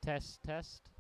Test, test.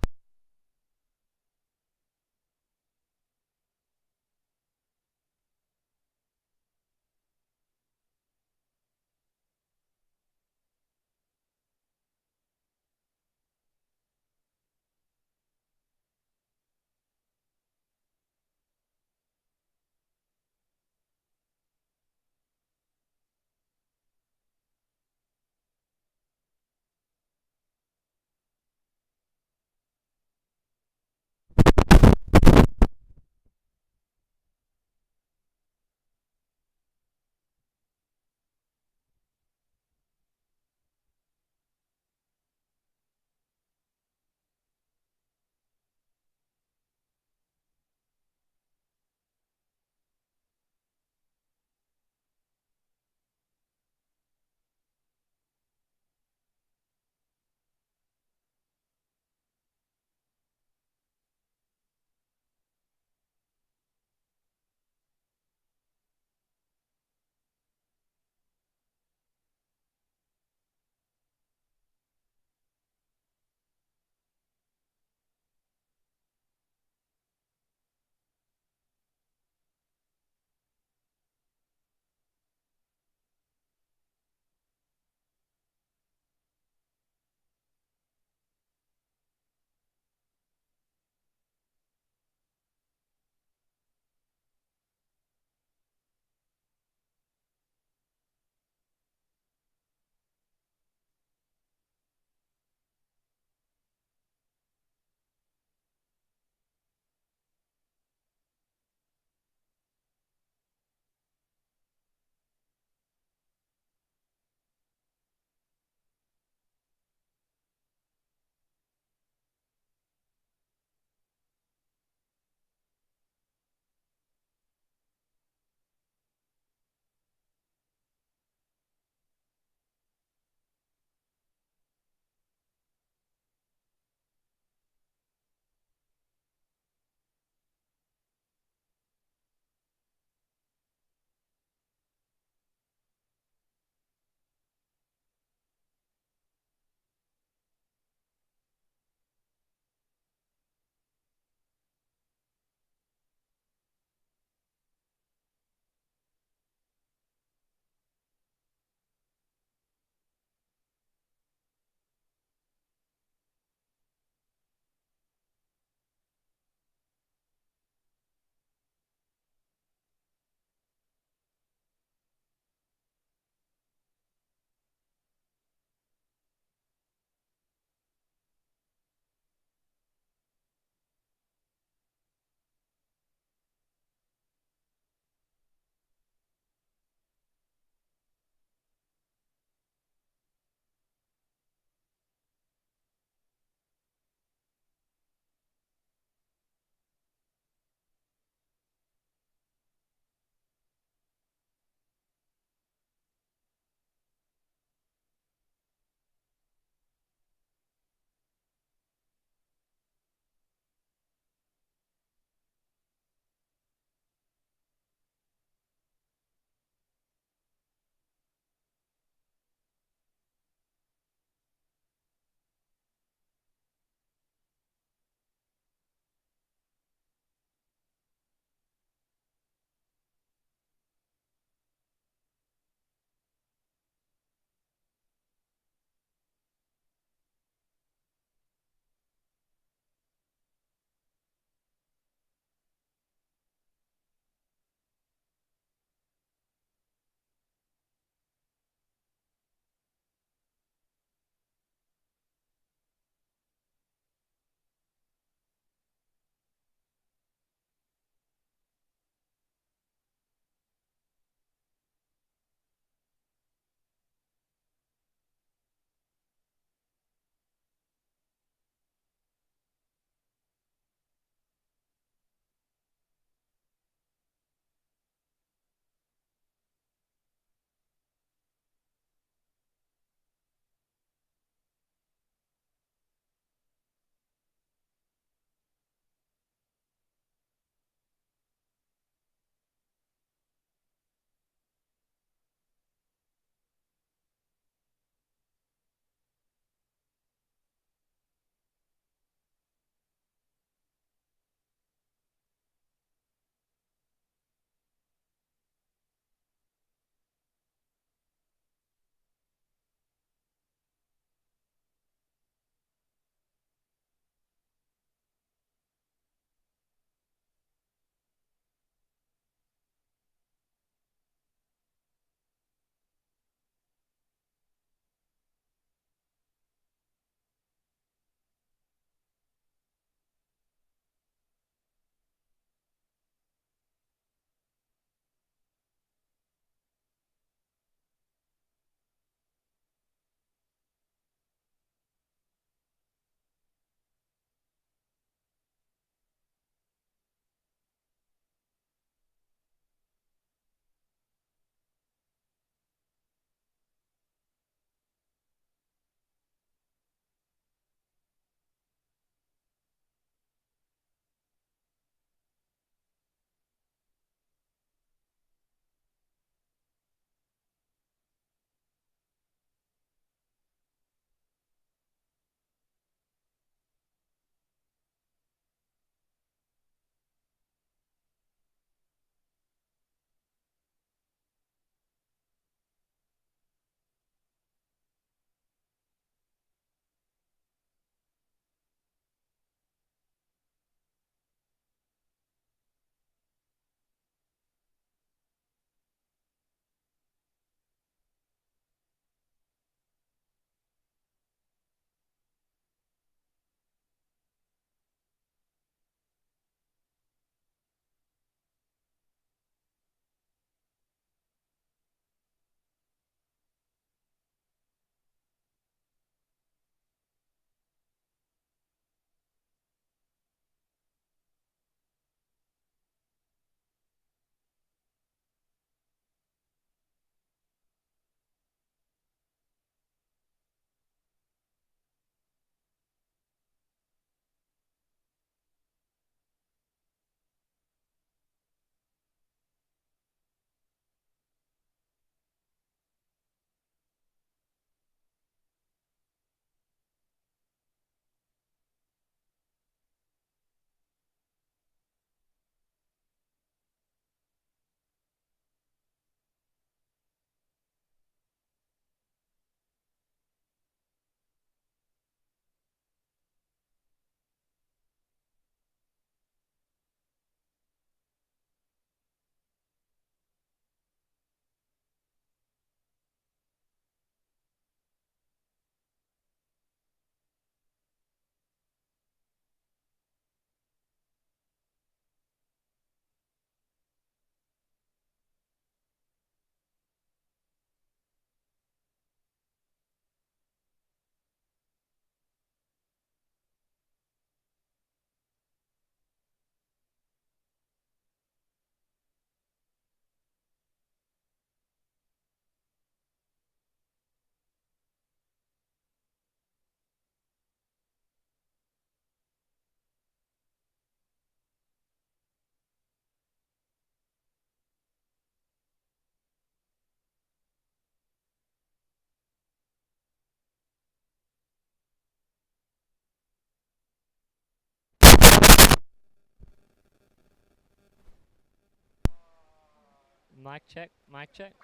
Mic check, mic check.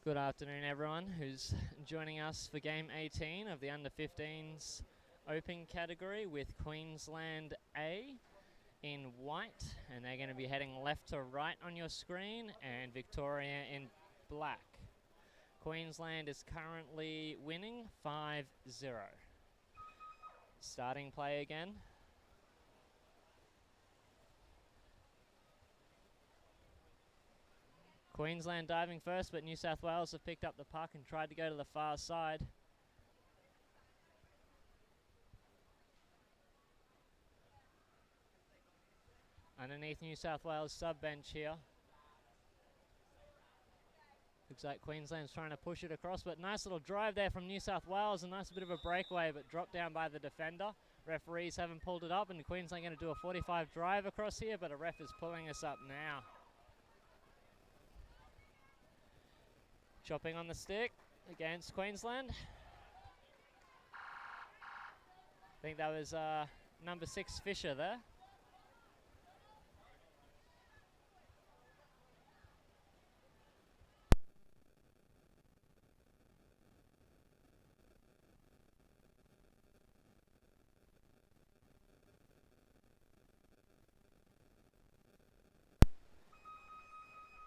Good afternoon, everyone who's joining us for game 18 of the under-15s open category with Queensland A in white, and they're going to be heading left to right on your screen, and Victoria in black. Queensland is currently winning 5-0. Starting play again. Queensland diving first, but New South Wales have picked up the puck and tried to go to the far side. Underneath New South Wales sub-bench here. Looks like Queensland's trying to push it across, but nice little drive there from New South Wales. A nice bit of a breakaway, but dropped down by the defender. Referees haven't pulled it up, and Queensland going to do a 45 drive across here, but a ref is pulling us up now. Chopping on the stick against Queensland. I think that was number 6 Fisher there.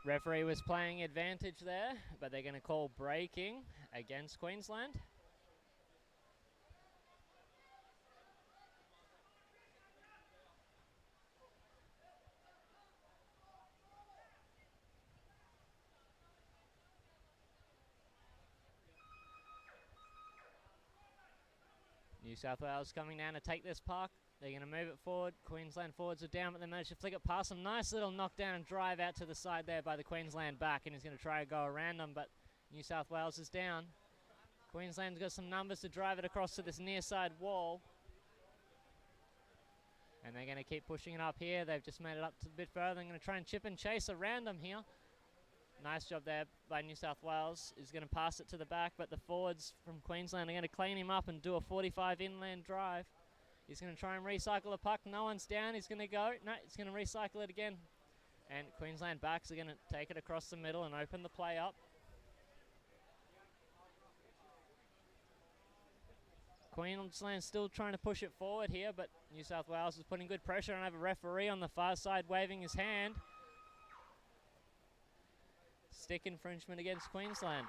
Referee was playing advantage there, but they're going to call breaking against Queensland. New South Wales coming down to take this puck. They're going to move it forward. Queensland forwards are down, but they managed to flick it past them. Nice little knockdown and drive out to the side there by the Queensland back, and he's going to try and go around them, but New South Wales is down. Queensland's got some numbers to drive it across to this near side wall. And they're going to keep pushing it up here. They've just made it up a bit further. They're going to try and chip and chase around them here. Nice job there by New South Wales. He's going to pass it to the back, but the forwards from Queensland are going to clean him up and do a 45 inland drive. He's going to try and recycle the puck. No one's down. He's going to go. No, he's going to recycle it again. And Queensland backs are going to take it across the middle and open the play up. Queensland still trying to push it forward here, but New South Wales is putting good pressure, and I have a referee on the far side waving his hand. Stick infringement against Queensland.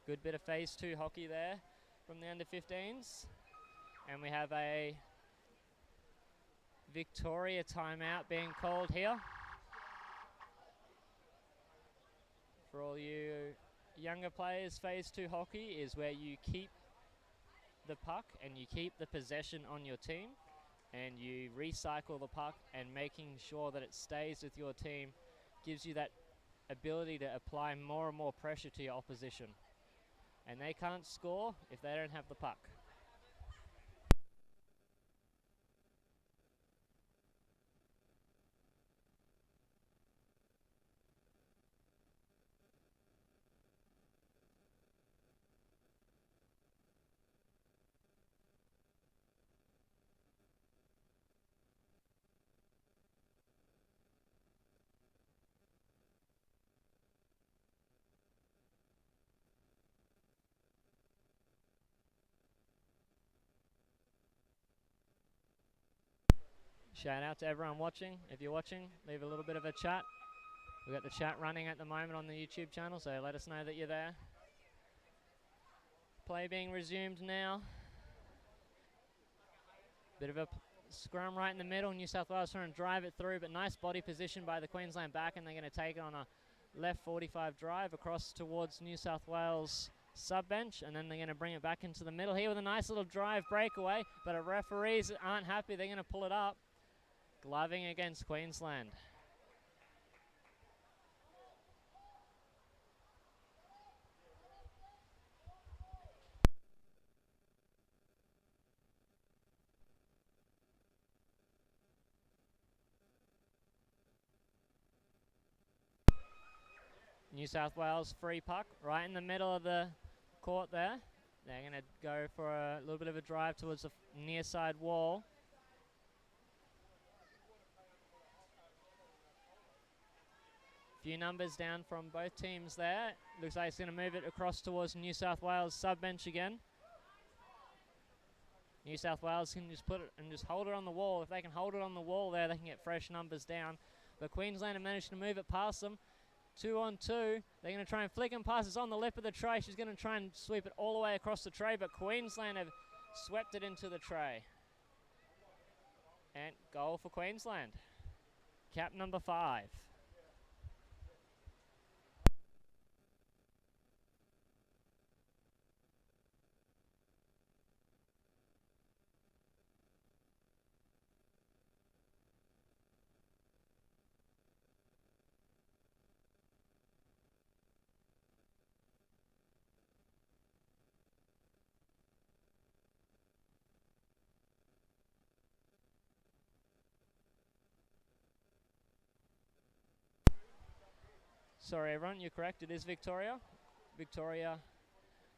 Good bit of phase 2 hockey there from the under-15s. And we have a Victoria timeout being called here. For all you younger players, phase 2 hockey is where you keep the puck and you keep the possession on your team and you recycle the puck, and making sure that it stays with your team gives you that ability to apply more and more pressure to your opposition. And they can't score if they don't have the puck. Shout out to everyone watching. If you're watching, leave a little bit of a chat. We've got the chat running at the moment on the YouTube channel, so let us know that you're there. Play being resumed now. Bit of a scrum right in the middle. New South Wales trying to drive it through, but nice body position by the Queensland back, and they're going to take it on a left 45 drive across towards New South Wales sub-bench, and then they're going to bring it back into the middle here with a nice little drive breakaway, but our referees aren't happy. They're going to pull it up. Gloving against Queensland. New South Wales free puck right in the middle of the court there. They're going to go for a little bit of a drive towards the near side wall. Few numbers down from both teams there. Looks like it's going to move it across towards New South Wales sub bench again. New South Wales can just put it and just hold it on the wall. If they can hold it on the wall there, they can get fresh numbers down. But Queensland have managed to move it past them. 2 on 2. They're going to try and flick and pass. It's on the lip of the tray. She's going to try and sweep it all the way across the tray, but Queensland have swept it into the tray. And goal for Queensland. Cap number 5. Sorry everyone, you're correct, it is Victoria. Victoria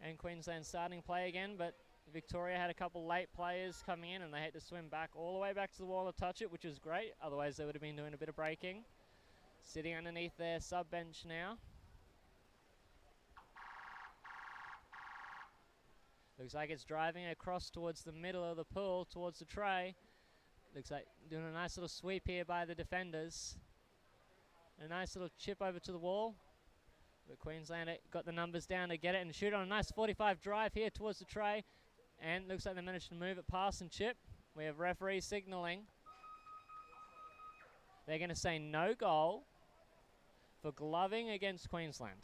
and Queensland starting play again, but Victoria had a couple late players coming in and they had to swim back all the way back to the wall to touch it, which was great, otherwise they would have been doing a bit of breaking. Sitting underneath their sub bench now. Looks like it's driving across towards the middle of the pool, towards the tray. Looks like doing a nice little sweep here by the defenders. A nice little chip over to the wall. But Queensland got the numbers down to get it and shoot on a nice 45 drive here towards the tray. And looks like they managed to move it past and chip. We have referee signalling. They're going to say no goal for gloving against Queensland.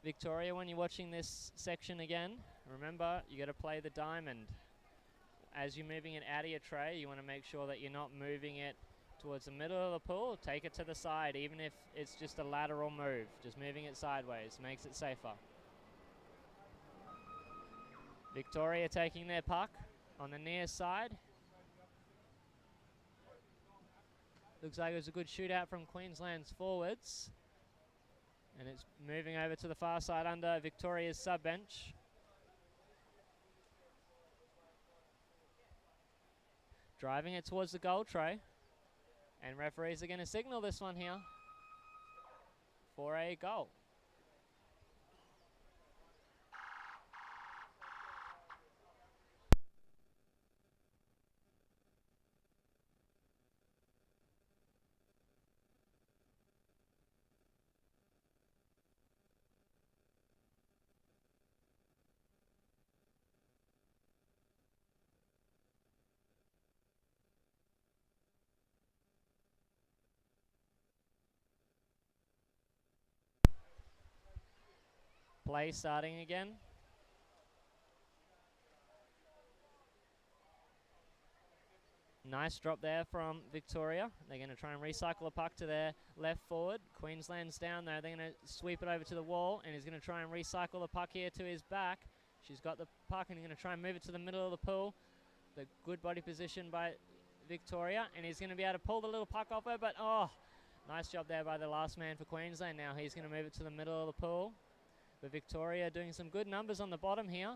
Victoria, when you're watching this section again, remember you got to play the diamond. As you're moving it out of your tray, you want to make sure that you're not moving it towards the middle of the pool. Take it to the side, even if it's just a lateral move. Just moving it sideways makes it safer. Victoria taking their puck on the near side. Looks like it was a good shootout from Queensland's forwards. And it's moving over to the far side under Victoria's sub bench. Driving it towards the goal tray. And referees are going to signal this one here for a goal. Play starting again. Nice drop there from Victoria. They're going to try and recycle the puck to their left forward. Queensland's down there. They're going to sweep it over to the wall, and he's going to try and recycle the puck here to his back. She's got the puck, and he's going to try and move it to the middle of the pool. The good body position by Victoria, and he's going to be able to pull the little puck off her, but oh, nice job there by the last man for Queensland. Now he's going to move it to the middle of the pool. But Victoria doing some good numbers on the bottom here,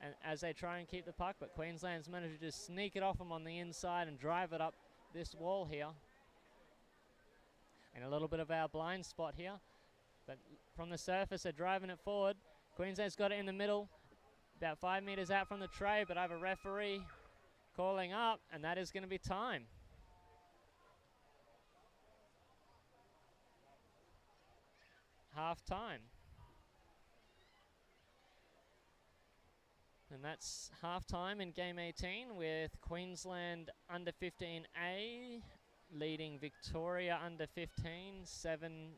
and as they try and keep the puck, but Queensland's managed to just sneak it off them on the inside and drive it up this wall here. And a little bit of our blind spot here, but from the surface they're driving it forward. Queensland's got it in the middle, about 5 meters out from the tray, but I have a referee calling up, and that is going to be time. Half time. And that's half-time in Game 18 with Queensland under 15A leading Victoria under 15 7-0.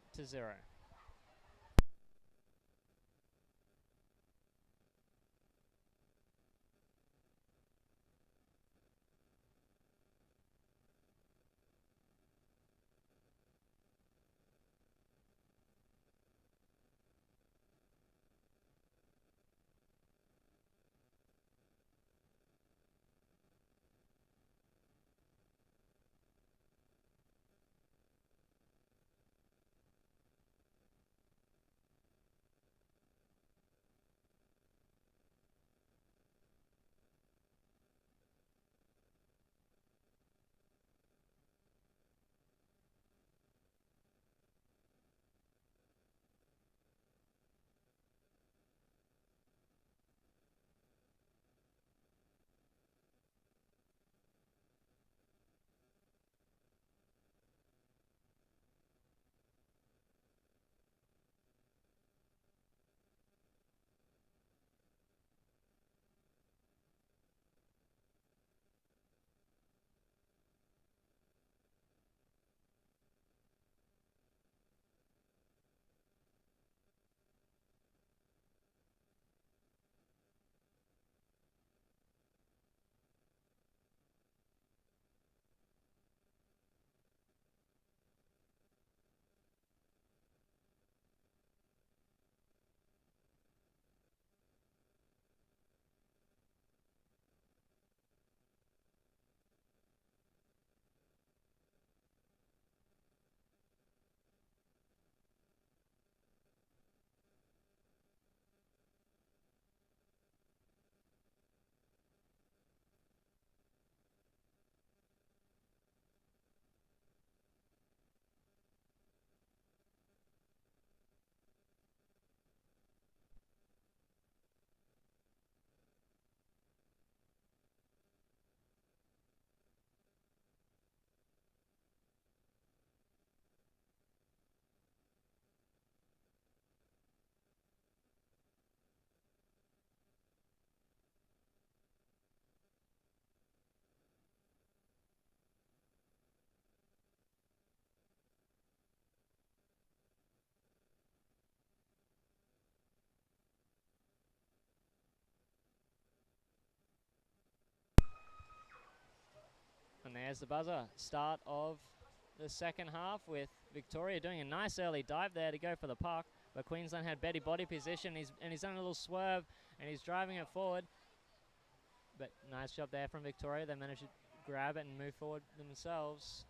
there's the buzzer. Start of the second half with Victoria doing a nice early dive there to go for the puck. But Queensland had better body position. He's done a little swerve and he's driving it forward. But nice job there from Victoria. They managed to grab it and move forward themselves.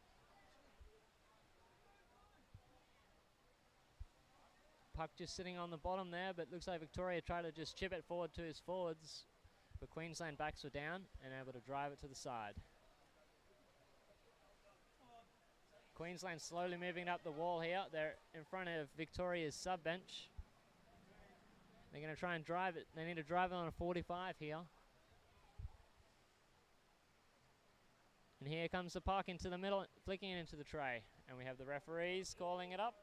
Puck just sitting on the bottom there, but looks like Victoria tried to just chip it forward to his forwards. But Queensland backs were down and able to drive it to the side. Queensland slowly moving up the wall here. They're in front of Victoria's sub bench. They're going to try and drive it. They need to drive it on a 45 here. And here comes the puck into the middle, flicking it into the tray. And we have the referees calling it up.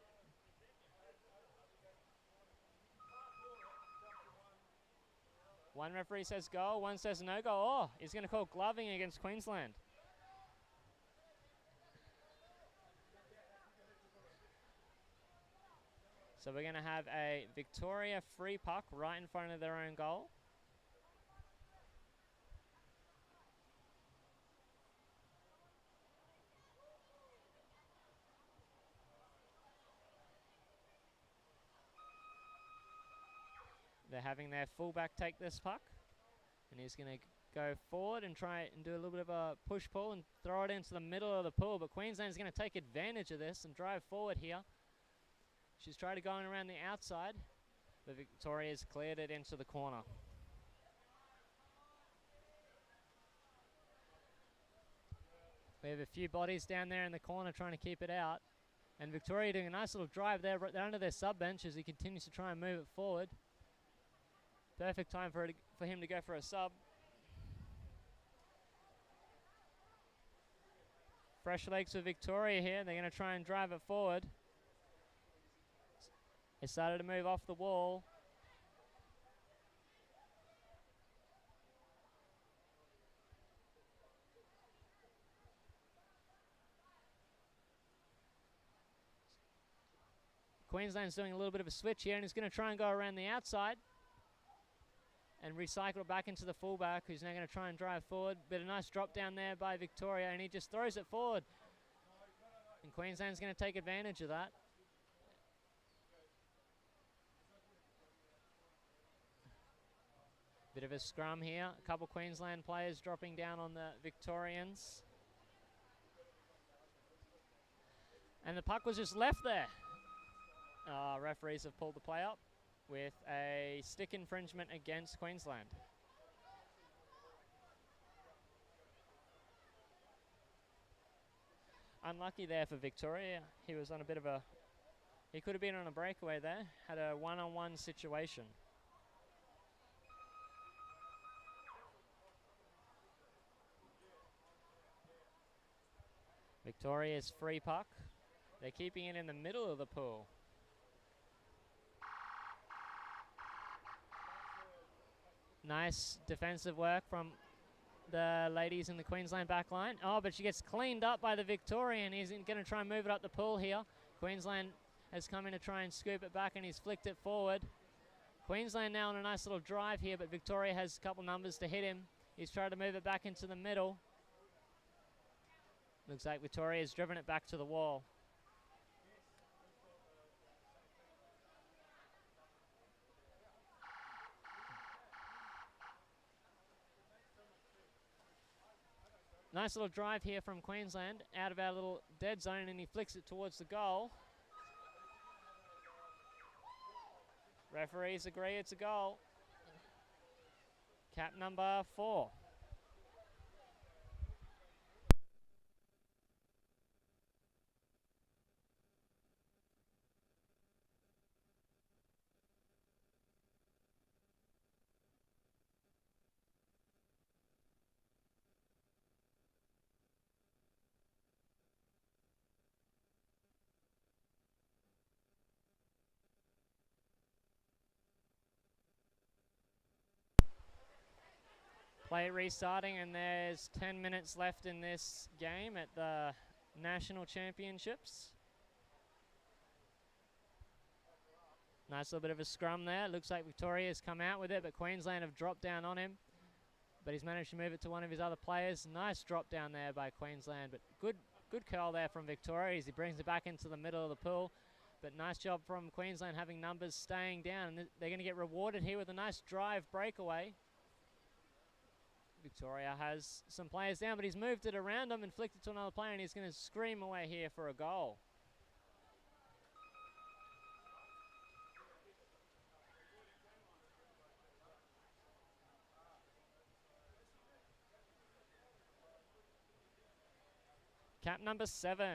One referee says go, one says no go. Oh, he's going to call gloving against Queensland. So we're going to have a Victoria free puck right in front of their own goal. They're having their fullback take this puck. And he's going to go forward and try and do a little bit of a push-pull and throw it into the middle of the pool. But Queensland's going to take advantage of this and drive forward here. She's tried to go around the outside, but Victoria's cleared it into the corner. We have a few bodies down there in the corner trying to keep it out. And Victoria doing a nice little drive there right under their sub-bench as he continues to try and move it forward. Perfect time for him to go for a sub. Fresh legs for Victoria here. They're going to try and drive it forward. It started to move off the wall. Queensland's doing a little bit of a switch here and he's going to try and go around the outside and recycle it back into the fullback, who's now going to try and drive forward. Bit of nice drop down there by Victoria and he just throws it forward. And Queensland's going to take advantage of that. Bit of a scrum here. A couple Queensland players dropping down on the Victorians. And the puck was just left there. Referees have pulled the play up with a stick infringement against Queensland. Unlucky there for Victoria. He was on a bit of a... He could have been on a breakaway there. Had a one-on-one situation. Victoria's free puck. They're keeping it in the middle of the pool. Nice defensive work from the ladies in the Queensland back line. Oh, but she gets cleaned up by the Victorian. He's going to try and move it up the pool here. Queensland has come in to try and scoop it back and he's flicked it forward. Queensland now on a nice little drive here, but Victoria has a couple numbers to hit him. He's tried to move it back into the middle. Looks like Victoria's driven it back to the wall. Nice little drive here from Queensland out of our little dead zone and he flicks it towards the goal. Referees agree it's a goal. Cap number 4. Play restarting and there's 10 minutes left in this game at the National Championships. Nice little bit of a scrum there. Looks like Victoria's come out with it, but Queensland have dropped down on him. but he's managed to move it to one of his other players. Nice drop down there by Queensland, but good curl there from Victoria as he brings it back into the middle of the pool. But nice job from Queensland having numbers staying down. And they're going to get rewarded here with a nice drive breakaway. Victoria has some players down, but he's moved it around him and flicked it to another player, and he's going to scream away here for a goal. Cap number 7.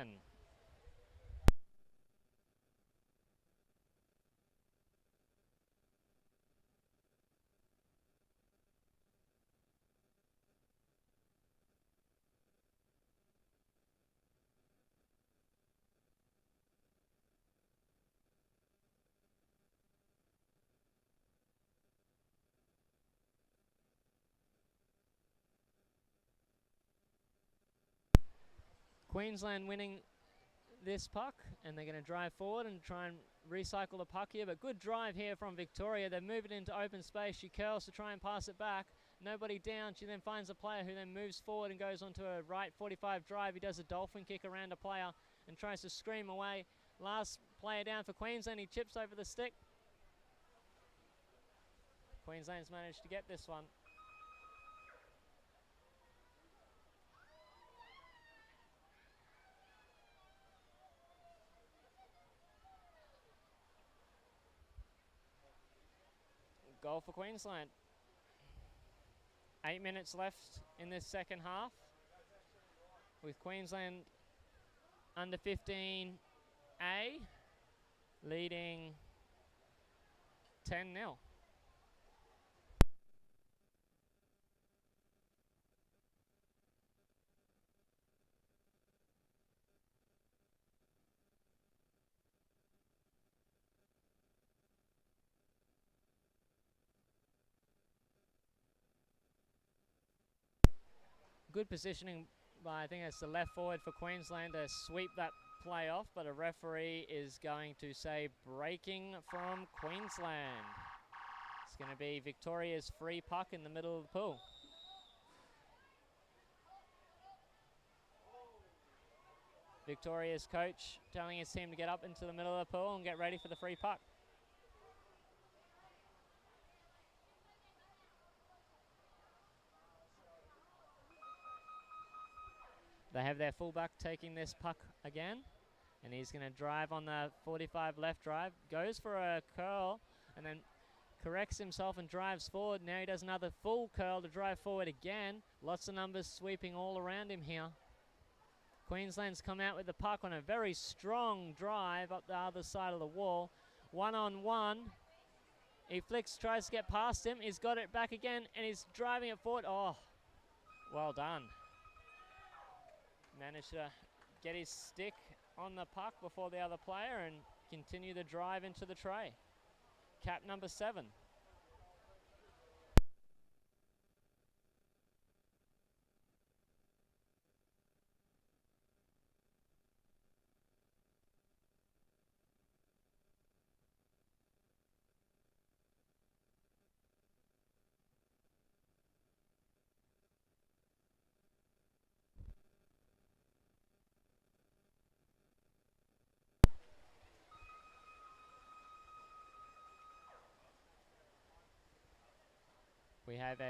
Queensland winning this puck, and they're going to drive forward and try and recycle the puck here. But good drive here from Victoria. They move it into open space. She curls to try and pass it back. Nobody down. She then finds a player who then moves forward and goes onto a right 45 drive. He does a dolphin kick around a player and tries to scream away. Last player down for Queensland. He chips over the stick. Queensland's managed to get this one. Goal for Queensland. 8 minutes left in this second half, with Queensland under 15 A leading 10-0. Good positioning by, I think it's the left forward for Queensland to sweep that play off, but a referee is going to say breaking from Queensland. It's going to be Victoria's free puck in the middle of the pool. Victoria's coach telling his team to get up into the middle of the pool and get ready for the free puck. They have their fullback taking this puck again, and he's going to drive on the 45 left drive, goes for a curl, and then corrects himself and drives forward. Now he does another full curl to drive forward again. Lots of numbers sweeping all around him here. Queensland's come out with the puck on a very strong drive up the other side of the wall. 1-on-1. He flicks, tries to get past him. He's got it back again, and he's driving it forward. Oh, well done. Managed to get his stick on the puck before the other player and continue the drive into the tray. Cap number 7. We have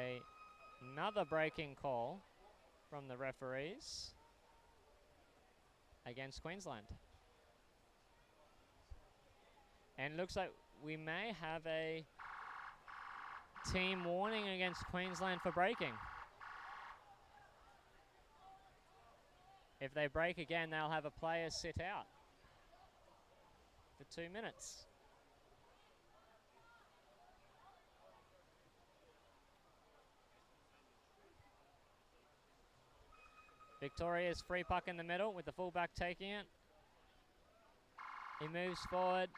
another breaking call from the referees against Queensland. And looks like we may have a team warning against Queensland for breaking. If they break again, they'll have a player sit out for 2 minutes. Victoria's free puck in the middle with the fullback taking it. He moves forward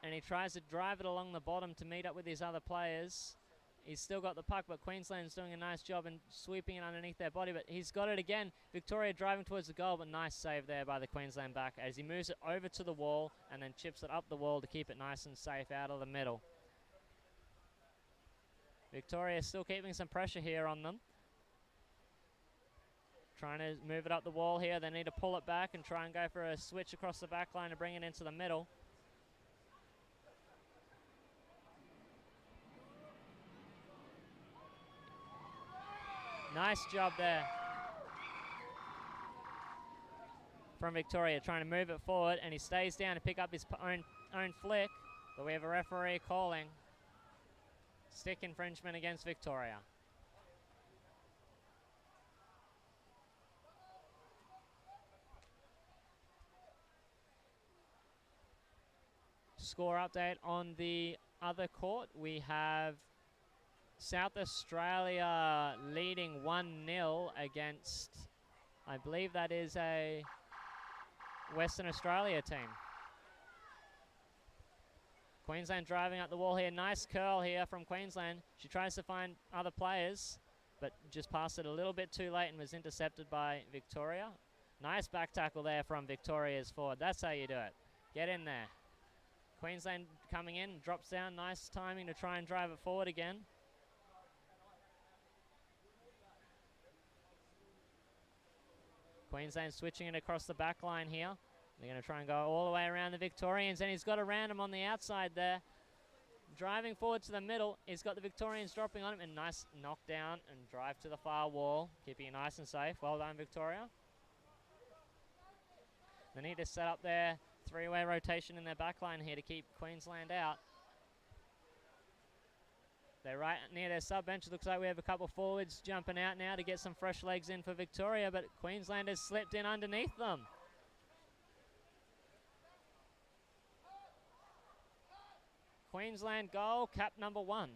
and he tries to drive it along the bottom to meet up with his other players. He's still got the puck, but Queensland's doing a nice job in sweeping it underneath their body, but he's got it again. Victoria driving towards the goal, but nice save there by the Queensland back as he moves it over to the wall and then chips it up the wall to keep it nice and safe out of the middle. Victoria still keeping some pressure here on them. Trying to move it up the wall here. They need to pull it back and try and go for a switch across the back line to bring it into the middle. Nice job there from Victoria, trying to move it forward, and he stays down to pick up his own flick, but we have a referee calling stick infringement against Victoria. Score update on the other court. We have South Australia leading 1-0 against, I believe that is a Western Australia team. Queensland driving up the wall here. Nice curl here from Queensland. She tries to find other players, but just passed it a little bit too late and was intercepted by Victoria. Nice back tackle there from Victoria's forward. That's how you do it. Get in there. Queensland coming in, drops down. Nice timing to try and drive it forward again. Queensland switching it across the back line here. They're going to try and go all the way around the Victorians, and he's got a random on the outside there. Driving forward to the middle, he's got the Victorians dropping on him, and nice knockdown and drive to the far wall, keeping it nice and safe. Well done, Victoria. They need to set up their three-way rotation in their back line here to keep Queensland out. They're right near their sub-bench. It looks like we have a couple forwards jumping out now to get some fresh legs in for Victoria, but Queensland has slipped in underneath them. Queensland goal, cap number 1.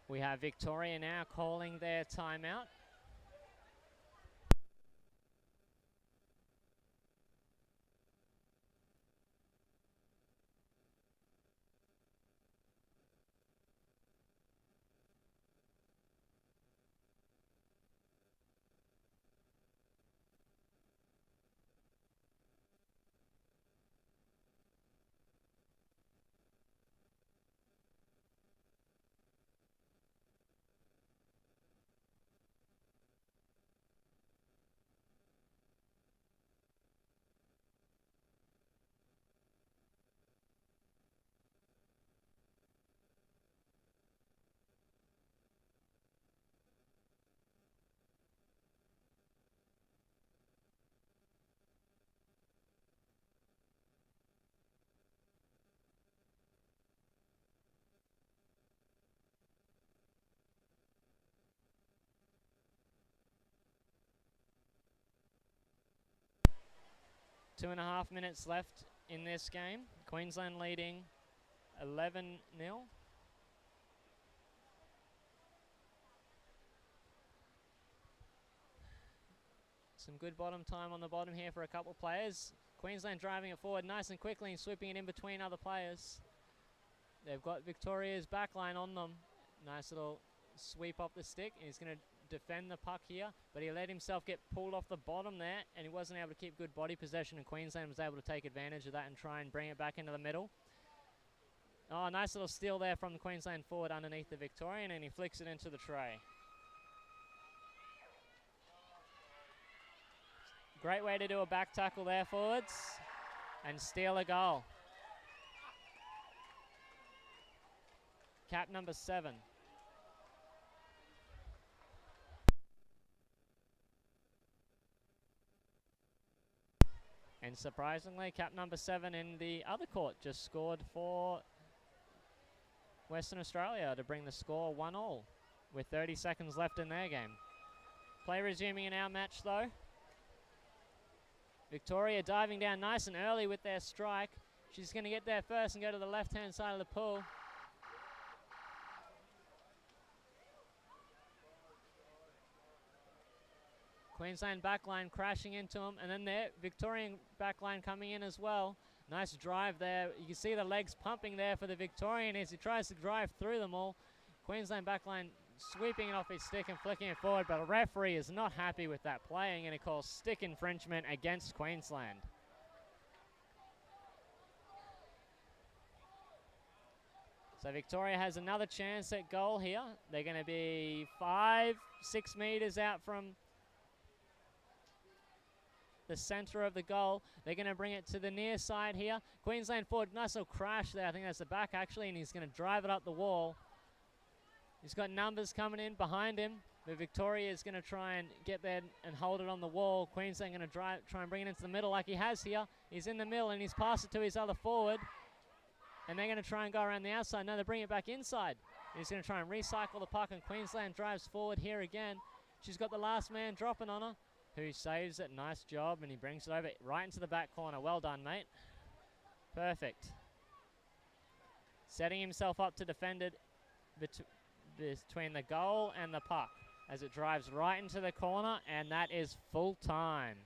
We have Victoria now calling their timeout. Two and a half minutes left in this game. Queensland leading 11-0. Some good bottom time on the bottom here for a couple players. Queensland driving it forward nice and quickly and sweeping it in between other players. They've got Victoria's back line on them. Nice little sweep off the stick. He's going to defend the puck here, but he let himself get pulled off the bottom there, and he wasn't able to keep good body possession, and Queensland was able to take advantage of that and try and bring it back into the middle. Oh, nice little steal there from the Queensland forward underneath the Victorian, and he flicks it into the tray. Great way to do a back tackle there, forwards, and steal a goal. Cap number 7. And surprisingly, cap number 7 in the other court just scored for Western Australia to bring the score 1-1 with 30 seconds left in their game. Play resuming in our match though. Victoria diving down nice and early with their strike. She's going to get there first and go to the left-hand side of the pool. Queensland backline crashing into him, and then their Victorian backline coming in as well. Nice drive there. You can see the legs pumping there for the Victorian as he tries to drive through them all. Queensland backline sweeping it off his stick and flicking it forward, but a referee is not happy with that play and going to call stick infringement against Queensland. So Victoria has another chance at goal here. They're going to be 5-6 meters out from the center of the goal. They're going to bring it to the near side here. Queensland forward, nice little crash there. I think that's the back actually, and he's going to drive it up the wall. He's got numbers coming in behind him, but Victoria is going to try and get there and hold it on the wall. Queensland going to try and bring it into the middle like he has here. He's in the middle and he's passed it to his other forward. And they're going to try and go around the outside. No, they bring it back inside. He's going to try and recycle the puck, and Queensland drives forward here again. She's got the last man dropping on her, who saves it. Nice job, and he brings it over right into the back corner. Well done, mate. Perfect. Setting himself up to defend it between the goal and the puck as it drives right into the corner, and that is full time.